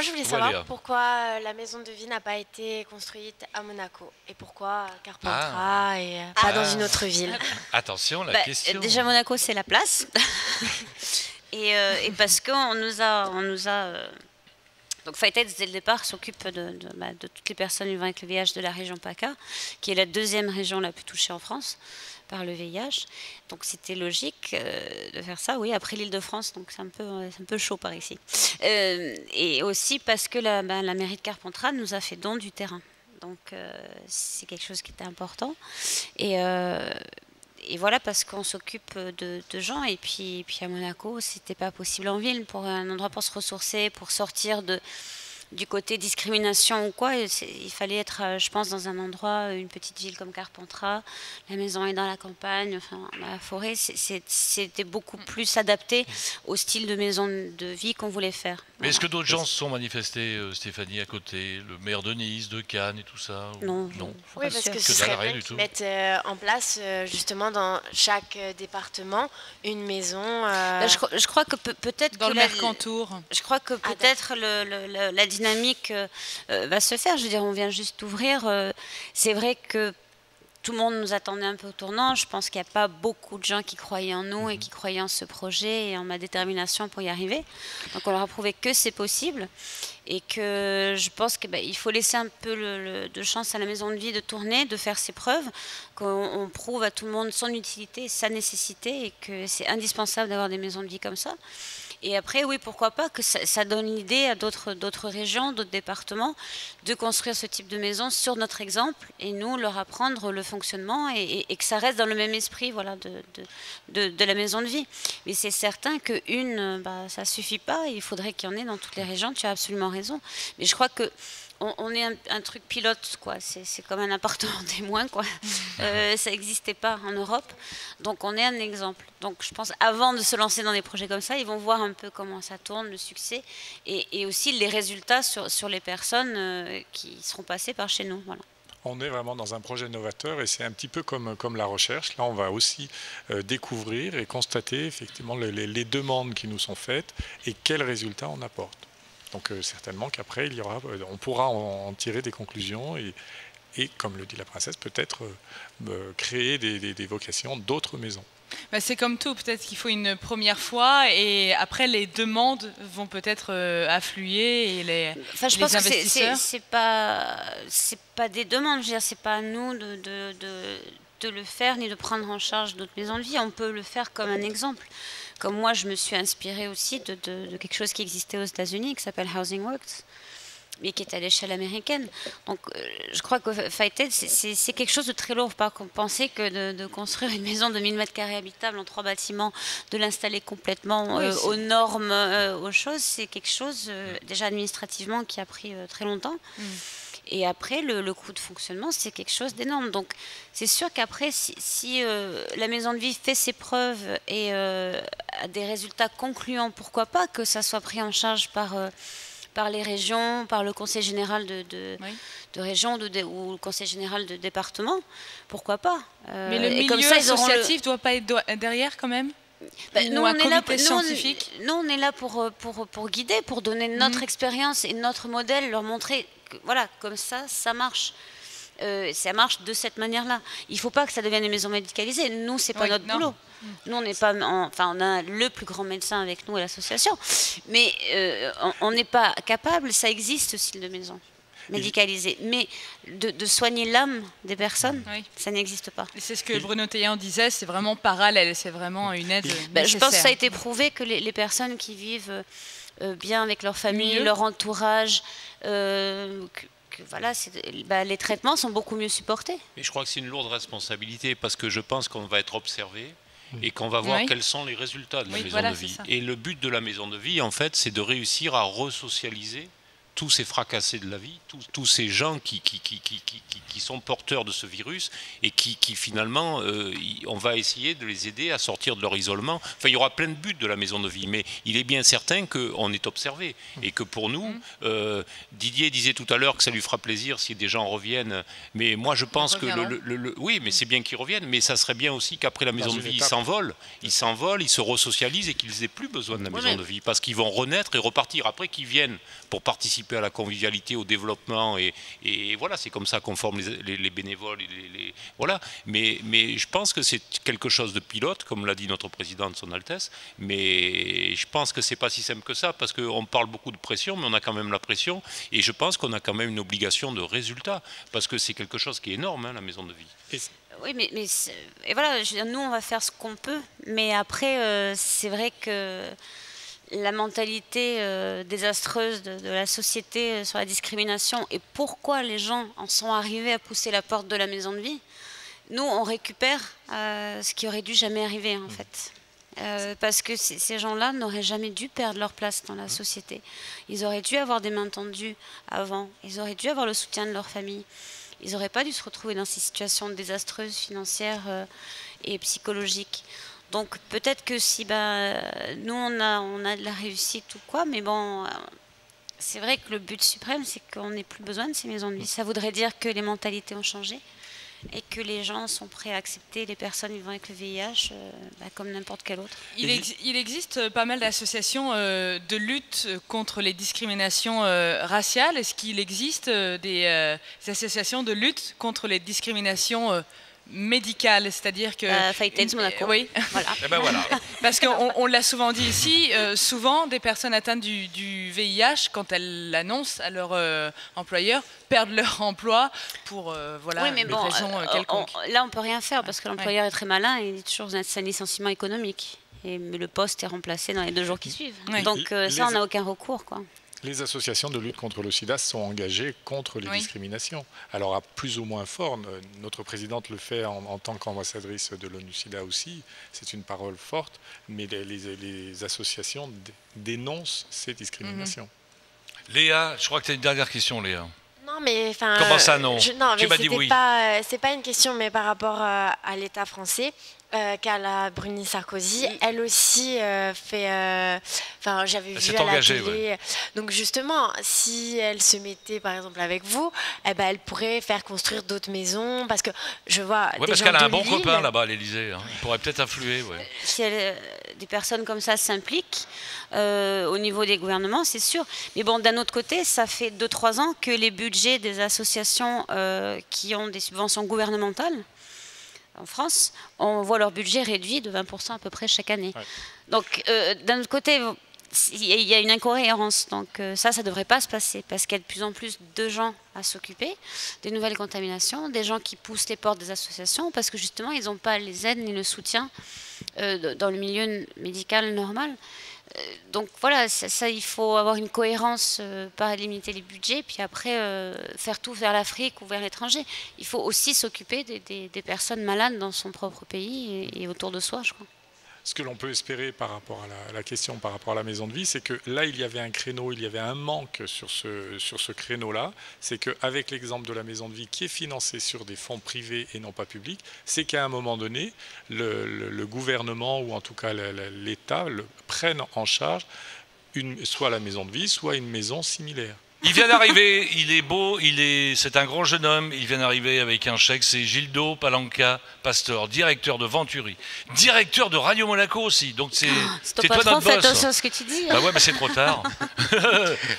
je voulais Voilà. savoir pourquoi la maison de vie n'a pas été construite à Monaco et pourquoi Carpentras et pas dans une autre ville. Attention, la question. Déjà, Monaco, c'est la place. Et parce qu'on nous a donc Faïtez, dès le départ, s'occupe de toutes les personnes vivant avec le VIH de la région PACA, qui est la deuxième région la plus touchée en France par le VIH. Donc c'était logique de faire ça, oui, après l'Île-de-France, donc c'est un peu chaud par ici. Et aussi parce que la mairie de Carpentras nous a fait don du terrain. Donc c'est quelque chose qui était important. Et voilà, parce qu'on s'occupe de gens. Et puis à Monaco, c'était pas possible en ville, pour un endroit pour se ressourcer, pour sortir du côté discrimination ou quoi. Il fallait être, je pense, dans un endroit, une petite ville comme Carpentras. La maison est dans la campagne, enfin, dans la forêt. C'était beaucoup plus adapté au style de maison de vie qu'on voulait faire. Mais est-ce que d'autres gens se sont manifestés, Stéphanie, à côté? Le maire de Nice, de Cannes et tout ça? Non. Oui, parce que ce Que dalle, serait rien bien du qu'ils tout. mettent en place, justement, dans chaque département, une maison. Je crois que peut-être Dans que le Mercantour. je crois que peut-être la dynamique va se faire. Je veux dire, on vient juste d'ouvrir. C'est vrai que tout le monde nous attendait un peu au tournant. Je pense qu'il n'y a pas beaucoup de gens qui croyaient en nous et qui croyaient en ce projet et en ma détermination pour y arriver. Donc on leur a prouvé que c'est possible et que je pense qu'il faut laisser un peu de chance à la maison de vie de tourner, de faire ses preuves, qu'on prouve à tout le monde son utilité, sa nécessité et que c'est indispensable d'avoir des maisons de vie comme ça. Et après, oui, pourquoi pas que ça donne l'idée à d'autres régions, d'autres départements, de construire ce type de maison sur notre exemple et nous leur apprendre le fonctionnement et que ça reste dans le même esprit, voilà, de la maison de vie. Mais c'est certain qu'une, ça suffit pas. Il faudrait qu'il y en ait dans toutes les régions. Tu as absolument raison. Mais je crois que on est un truc pilote, quoi. C'est comme un appartement témoin, quoi. Ça n'existait pas en Europe, donc on est un exemple. Donc je pense, avant de se lancer dans des projets comme ça, ils vont voir un peu comment ça tourne, le succès, et aussi les résultats sur les personnes qui seront passées par chez nous. Voilà. On est vraiment dans un projet novateur et c'est un petit peu comme la recherche. Là, on va aussi découvrir et constater effectivement les demandes qui nous sont faites et quels résultats on apporte. Donc certainement qu'après, on pourra en tirer des conclusions et comme le dit la princesse, peut-être créer des vocations d'autres maisons. C'est comme tout, peut-être qu'il faut une première fois et après les demandes vont peut-être affluer et les je pense investisseurs. Que c'est pas des demandes, je veux dire, c'est pas à nous de le faire ni de prendre en charge d'autres maisons de vie. On peut le faire comme un exemple. Comme moi, je me suis inspirée aussi de quelque chose qui existait aux États-Unis, qui s'appelle Housing Works, mais qui est à l'échelle américaine. Donc, je crois que Faïtez, c'est quelque chose de très lourd. Pas penser que de construire une maison de 1000 m² habitable en 3 bâtiments, de l'installer complètement aux normes, aux choses, c'est quelque chose, déjà administrativement, qui a pris très longtemps. Et après, le coût de fonctionnement, c'est quelque chose d'énorme. Donc, c'est sûr qu'après, si la maison de vie fait ses preuves et a des résultats concluants, pourquoi pas que ça soit pris en charge par les régions, par le conseil général de région ou le conseil général de département, pourquoi pas. Mais le milieu associatif doit pas être derrière quand même. Nous, un comité scientifique. Nous, on est là pour guider, pour donner notre expérience et notre modèle, leur montrer que, voilà, comme ça marche. Ça marche de cette manière-là. Il ne faut pas que ça devienne une maison médicalisée. Nous, c'est pas notre boulot. Nous, on n'est pas, on a le plus grand médecin avec nous à l'association, mais on n'est pas capable. Ça existe ce style de maison médicalisée, mais de soigner l'âme des personnes, ça n'existe pas. Et c'est ce que Bruno Teilhard disait. C'est vraiment parallèle. C'est vraiment une aide nécessaire. Je pense que ça a été prouvé que les personnes qui vivent bien avec leur famille, leur entourage. Voilà, les traitements sont beaucoup mieux supportés. Mais je crois que c'est une lourde responsabilité parce que je pense qu'on va être observé et qu'on va voir quels sont les résultats de la maison de vie. Et le but de la maison de vie, en fait, c'est de réussir à resocialiser tous ces fracassés de la vie, tous ces gens qui sont porteurs de ce virus et qui finalement, on va essayer de les aider à sortir de leur isolement. Enfin, il y aura plein de buts de la maison de vie, mais il est bien certain qu'on est observé et que pour nous, Didier disait tout à l'heure que ça lui fera plaisir si des gens reviennent, mais moi je pense que oui, mais c'est bien qu'ils reviennent, mais ça serait bien aussi qu'après la maison de vie, ils s'envolent, ils se resocialisent et qu'ils n'aient plus besoin de la maison de vie, parce qu'ils vont renaître et repartir. Après qu'ils viennent pour participer à la convivialité, au développement, et voilà, c'est comme ça qu'on forme les bénévoles. Voilà. Mais je pense que c'est quelque chose de pilote, comme l'a dit notre président de Son Altesse, mais je pense que c'est pas si simple que ça, parce qu'on parle beaucoup de pression, mais on a quand même la pression, et je pense qu'on a quand même une obligation de résultat, parce que c'est quelque chose qui est énorme, hein, la maison de vie. Oui, mais et voilà, je veux dire, nous on va faire ce qu'on peut, mais après c'est vrai que la mentalité désastreuse de la société sur la discrimination et pourquoi les gens en sont arrivés à pousser la porte de la maison de vie, nous on récupère ce qui aurait dû jamais arriver en fait. Parce que ces gens-là n'auraient jamais dû perdre leur place dans la société. Ils auraient dû avoir des mains tendues avant, ils auraient dû avoir le soutien de leur famille. Ils n'auraient pas dû se retrouver dans ces situations désastreuses financières et psychologiques. Donc peut-être que si nous on a de la réussite ou quoi, mais bon, c'est vrai que le but suprême c'est qu'on n'ait plus besoin de ces maisons de vie. Ça voudrait dire que les mentalités ont changé et que les gens sont prêts à accepter les personnes vivant avec le VIH comme n'importe quel autre. Il existe pas mal d'associations de lutte contre les discriminations raciales. Est-ce qu'il existe des associations de lutte contre les discriminations médicales, c'est-à-dire que... Fight AIDS Monaco. Oui. Voilà. Et ben voilà. Parce qu'on l'a souvent dit ici, souvent des personnes atteintes du VIH, quand elles l'annoncent à leur employeur, perdent leur emploi pour oui, mais une raison quelconque. Là, on ne peut rien faire parce que l'employeur est très malin et il est toujours dans un licenciement économique. Mais le poste est remplacé dans les 2 jours qui suivent. Donc ça, on n'a aucun recours, quoi. Les associations de lutte contre le sida sont engagées contre les discriminations. Alors à plus ou moins fort, notre présidente le fait en tant qu'ambassadrice de l'ONU-SIDA aussi, c'est une parole forte, mais les associations dénoncent ces discriminations. Léa, je crois que tu as une dernière question, Léa. Non, mais enfin. Comment ça, non? Non, tu mais m'as dit oui. C'est pas une question, mais par rapport à l'État français, qu'à Bruni Sarkozy, elle aussi fait. Enfin, j'avais vu à la télé. Ouais. Donc justement, si elle se mettait, par exemple, avec vous, elle pourrait faire construire d'autres maisons, parce que je vois. Oui, parce qu'elle a un bon copain là-bas à l'Élysée. Hein. Il pourrait peut-être influer. Ouais. Si des personnes comme ça s'impliquent au niveau des gouvernements, c'est sûr. Mais bon, d'un autre côté, ça fait 2-3 ans que les budgets des associations qui ont des subventions gouvernementales en France, on voit leur budget réduit de 20% à peu près chaque année. Ouais. Donc, d'un autre côté, il y a une incohérence. Donc, ça ne devrait pas se passer parce qu'il y a de plus en plus de gens à s'occuper, des nouvelles contaminations, des gens qui poussent les portes des associations parce que justement, ils n'ont pas les aides ni le soutien dans le milieu médical normal. Donc voilà, ça, il faut avoir une cohérence, pas limiter les budgets, puis après faire tout vers l'Afrique ou vers l'étranger. Il faut aussi s'occuper des personnes malades dans son propre pays et autour de soi, je crois. Ce que l'on peut espérer par rapport à la question, par rapport à la maison de vie, c'est que là, il y avait un créneau, il y avait un manque sur ce créneau-là. C'est qu'avec l'exemple de la maison de vie qui est financée sur des fonds privés et non pas publics, c'est qu'à un moment donné, le gouvernement ou en tout cas l'État prenne en charge soit la maison de vie, soit une maison similaire. Il vient d'arriver, il est beau, c'est un grand jeune homme, il vient d'arriver avec un chèque, c'est Gildo Palanca Pastor, directeur de Venturi, directeur de Radio Monaco aussi, donc c'est toi notre boss. Fais attention à ce que tu dis. Bah ouais, mais c'est trop tard.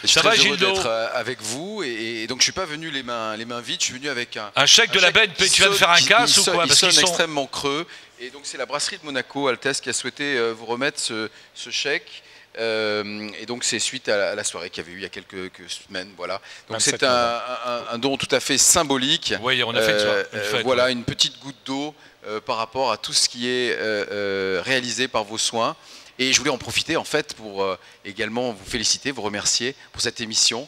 Ça va, Gildo? D'être avec vous, et donc je suis pas venu les mains vides, je suis venu avec un chèque de la BNP. Tu vas me faire un casse ou quoi? Parce qu'ils sont extrêmement creux, et donc c'est la brasserie de Monaco, Altesse, qui a souhaité vous remettre ce chèque. Et donc c'est suite à la soirée qu'il y avait eu il y a quelques semaines, voilà. Donc c'est un don tout à fait symbolique. Oui, on a fait une fête. Voilà, ouais. Une petite goutte d'eau par rapport à tout ce qui est réalisé par vos soins. Et je voulais en profiter en fait pour également vous féliciter, vous remercier pour cette émission.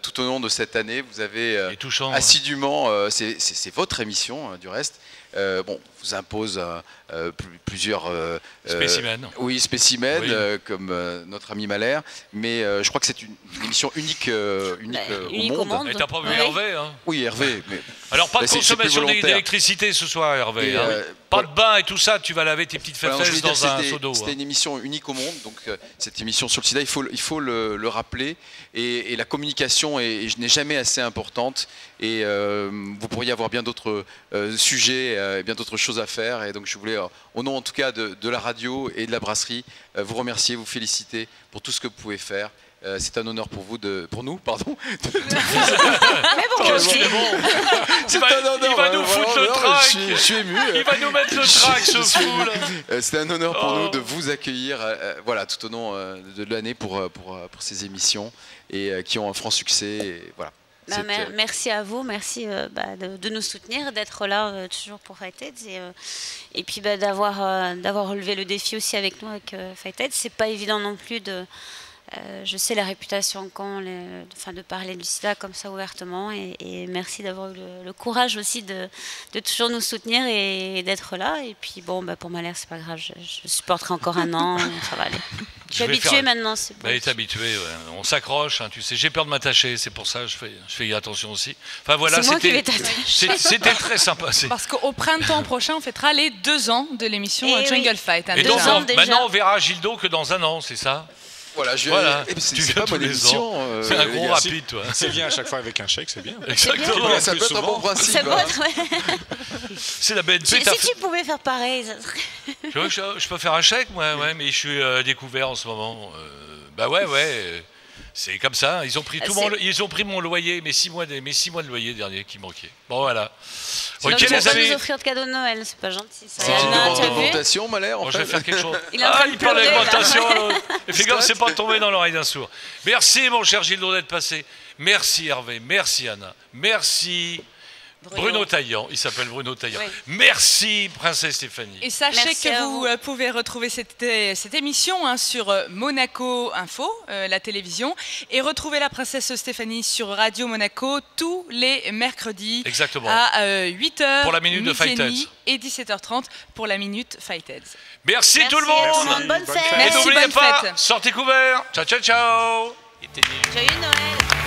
Tout au long de cette année, vous avez assidûment, c'est votre émission du reste, vous impose plusieurs spécimens. Oui, spécimens, comme notre ami Mahler. Mais je crois que c'est une émission unique au monde. Et t'as pas vu Hervé, hein? Oui, Hervé. Mais alors, pas de consommation d'électricité ce soir, Hervé. Pas de bain et tout ça, tu vas laver tes petites fesses dans un seau d'eau. C'était une émission unique au monde, donc cette émission sur le sida, il faut le rappeler. Et la communication n'est jamais assez importante. Et vous pourriez avoir bien d'autres sujets, bien d'autres choses à faire. Et donc je voulais, au nom en tout cas de la radio et de la brasserie, vous remercier, vous féliciter pour tout ce que vous pouvez faire. C'est un honneur pour nous, pardon. Mais bon, c'est un honneur. Il va nous foutre le trac. Je suis ému. Il va nous mettre le trac, ce fou. C'est un honneur pour nous de vous accueillir, voilà, tout au long de l'année pour ces émissions et qui ont un franc succès. Et voilà. Merci à vous, merci de nous soutenir, d'être là toujours pour Fightheads et puis d'avoir relevé le défi aussi avec nous avec Fightheads. C'est pas évident non plus je sais la réputation de parler du sida comme ça ouvertement et merci d'avoir eu le courage aussi de toujours nous soutenir et d'être là. Et puis bon, pour Mahler, c'est pas grave, je supporterai encore un an, ça va aller. Je suis habituée maintenant. Elle est habituée, ouais. On s'accroche, hein, tu sais. J'ai peur de m'attacher, c'est pour ça que je fais attention aussi. Enfin voilà, c'était très sympa. Parce qu'au printemps prochain, on fêtera les 2 ans de l'émission Jungle Fight. Et donc maintenant, on verra Gildo que dans un an, c'est ça? Voilà, c'est pas mon émission. C'est un gros rapide, toi. C'est bien à chaque fois avec un chèque, c'est bien. Exactement. Ça peut être un bon principe. C'est la BNP. Si tu pouvais faire pareil, ça serait... Je peux faire un chèque, moi, ouais, mais je suis découvert en ce moment. Ouais. C'est comme ça. Ils ont pris mon loyer, mes 6 mois de loyer dernier qui manquaient. Bon, voilà. Ok, les amis. Nous offrir de cadeaux de Noël, c'est pas gentil. C'est une demande d'augmentation, Mahler, en fait. Je vais faire quelque chose. Il parle d'augmentation. Et fais gaffe, c'est pas tombé dans l'oreille d'un sourd. Merci, mon cher Gildo, d'être passé. Merci, Hervé. Merci, Anna. Merci. Bruno Taillant, il s'appelle Bruno Taillant. Oui. Merci, Princesse Stéphanie. Et sachez que vous pouvez retrouver cette émission sur Monaco Info, la télévision, et retrouver la Princesse Stéphanie sur Radio Monaco tous les mercredis. Exactement. À 8h, pour la minute de Fightheads. Et 17h30 pour la minute Fightheads. Merci tout le monde. Bonne fête. Et n'oubliez pas, sortez couverts. Ciao, ciao, ciao. Joyeux Noël.